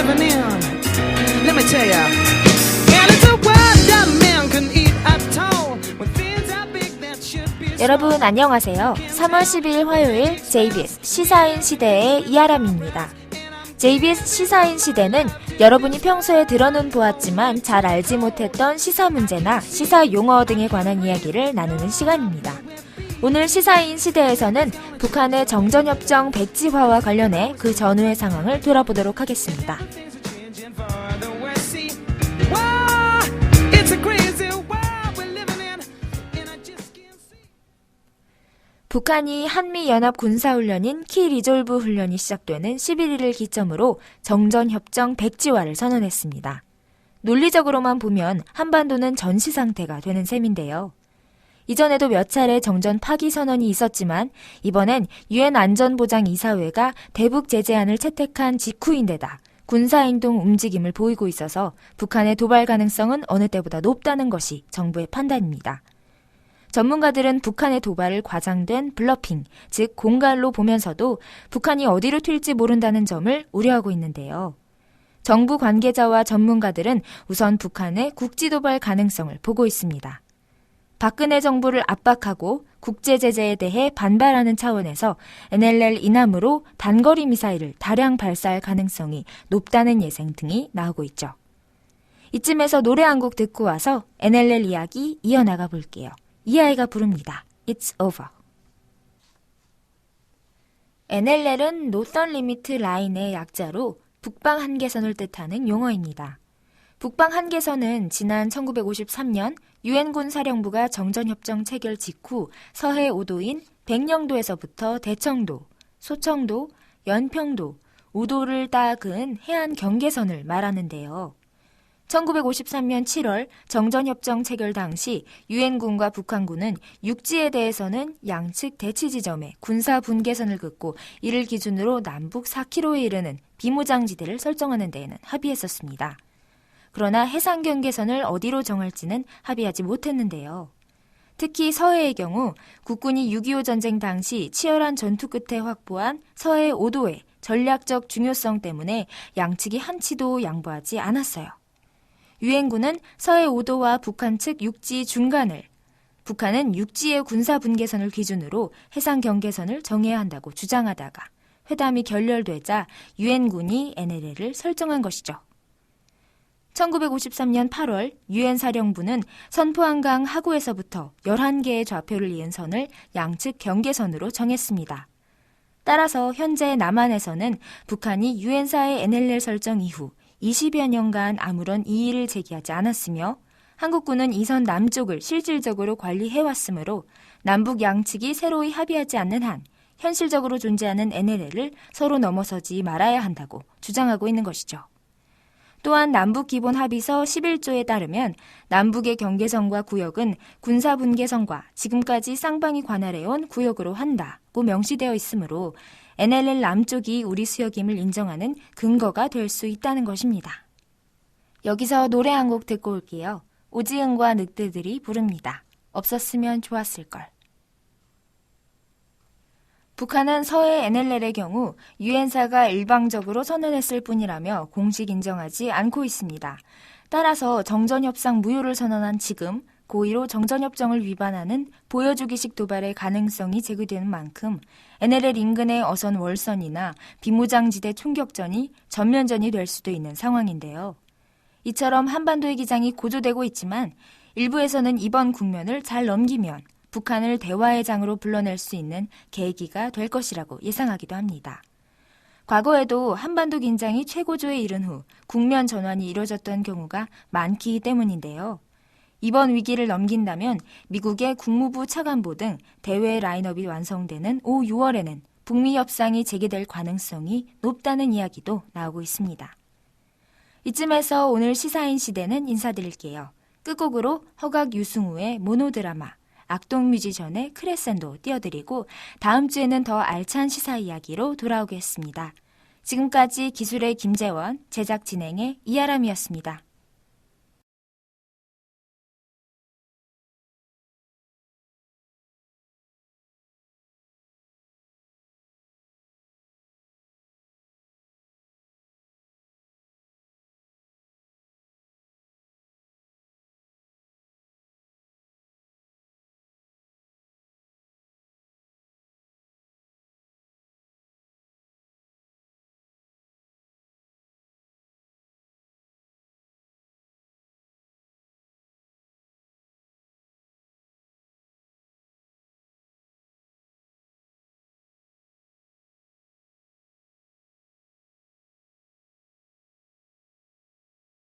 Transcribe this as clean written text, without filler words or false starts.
living in. Let me tell ya. And it's a world that man can eat at all. When things are big that should be. 여러분 안녕하세요. 3월 12일 화요일 JBS 시사인 시대의 이아람입니다. JBS 시사인 시대는 여러분이 평소에 들어는 보았지만 잘 알지 못했던 시사 문제나 시사 용어 등에 관한 이야기를 나누는 시간입니다. 오늘 시사인 시대에서는 북한의 정전협정 백지화와 관련해 그 전후의 상황을 돌아보도록 하겠습니다. 북한이 한미연합 군사훈련인 키 리졸브 훈련이 시작되는 11일을 기점으로 정전협정 백지화를 선언했습니다. 논리적으로만 보면 한반도는 전시 상태가 되는 셈인데요. 이전에도 몇 차례 정전 파기 선언이 있었지만 이번엔 유엔 안전보장이사회가 대북 제재안을 채택한 직후인데다 군사행동 움직임을 보이고 있어서 북한의 도발 가능성은 어느 때보다 높다는 것이 정부의 판단입니다. 전문가들은 북한의 도발을 과장된 블러핑, 즉 공갈로 보면서도 북한이 어디로 튈지 모른다는 점을 우려하고 있는데요. 정부 관계자와 전문가들은 우선 북한의 국지도발 가능성을 보고 있습니다. 박근혜 정부를 압박하고 국제 제재에 대해 반발하는 차원에서 NLL 이남으로 단거리 미사일을 다량 발사할 가능성이 높다는 예상 등이 나오고 있죠. 이쯤에서 노래 한 곡 듣고 와서 NLL 이야기 이어나가 볼게요. 이 아이가 부릅니다. It's over. NLL은 노선 리미트 라인의 약자로 북방 한계선을 뜻하는 용어입니다. 북방 한계선은 지난 1953년 유엔군 사령부가 정전협정 체결 직후 서해 5도인 백령도에서부터 대청도, 소청도, 연평도, 우도를 닦은 해안 경계선을 말하는데요. 1953년 7월 정전협정 체결 당시 유엔군과 북한군은 육지에 대해서는 양측 대치 지점에 군사 분계선을 긋고 이를 기준으로 남북 4km에 이르는 비무장지대를 설정하는 데에는 합의했었습니다. 그러나 해상 경계선을 어디로 정할지는 합의하지 못했는데요. 특히 서해의 경우 국군이 6.25 전쟁 당시 치열한 전투 끝에 확보한 서해 5도의 전략적 중요성 때문에 양측이 한치도 양보하지 않았어요. 유엔군은 서해 5도와 북한 측 육지 중간을, 북한은 육지의 군사 분계선을 기준으로 해상 경계선을 정해야 한다고 주장하다가 회담이 결렬되자 유엔군이 NLL을 설정한 것이죠. 1953년 8월 유엔 사령부는 선포한강 하구에서부터 11개의 좌표를 이은 선을 양측 경계선으로 정했습니다. 따라서 현재 남한에서는 북한이 유엔사의 NLL 설정 이후 20여 년간 아무런 이의를 제기하지 않았으며 한국군은 이 선 남쪽을 실질적으로 관리해왔으므로 남북 양측이 새로이 합의하지 않는 한 현실적으로 존재하는 NLL을 서로 넘어서지 말아야 한다고 주장하고 있는 것이죠. 또한 남북기본합의서 11조에 따르면 남북의 경계선과 구역은 군사분계선과 지금까지 쌍방이 관할해온 구역으로 한다고 명시되어 있으므로 NLL 남쪽이 우리 수역임을 인정하는 근거가 될 수 있다는 것입니다. 여기서 노래 한 곡 듣고 올게요. 오지은과 늑대들이 부릅니다. 없었으면 좋았을걸. 북한은 서해 NLL의 경우 유엔사가 일방적으로 선언했을 뿐이라며 공식 인정하지 않고 있습니다. 따라서 정전협상 무효를 선언한 지금 고의로 정전협정을 위반하는 보여주기식 도발의 가능성이 제기되는 만큼 NLL 인근의 어선 월선이나 비무장지대 총격전이 전면전이 될 수도 있는 상황인데요. 이처럼 한반도의 기장이 고조되고 있지만 일부에서는 이번 국면을 잘 넘기면 북한을 대화의 장으로 불러낼 수 있는 계기가 될 것이라고 예상하기도 합니다. 과거에도 한반도 긴장이 최고조에 이른 후 국면 전환이 이뤄졌던 경우가 많기 때문인데요. 이번 위기를 넘긴다면 미국의 국무부 차관보 등 대외 라인업이 완성되는 올 6월에는 북미 협상이 재개될 가능성이 높다는 이야기도 나오고 있습니다. 이쯤에서 오늘 시사인 시대는 인사드릴게요. 끝곡으로 허각 유승우의 모노드라마, 악동뮤지션의 크레센도 띄워드리고 다음 주에는 더 알찬 시사 이야기로 돌아오겠습니다. 지금까지 기술의 김재원, 제작 진행의 이아람이었습니다.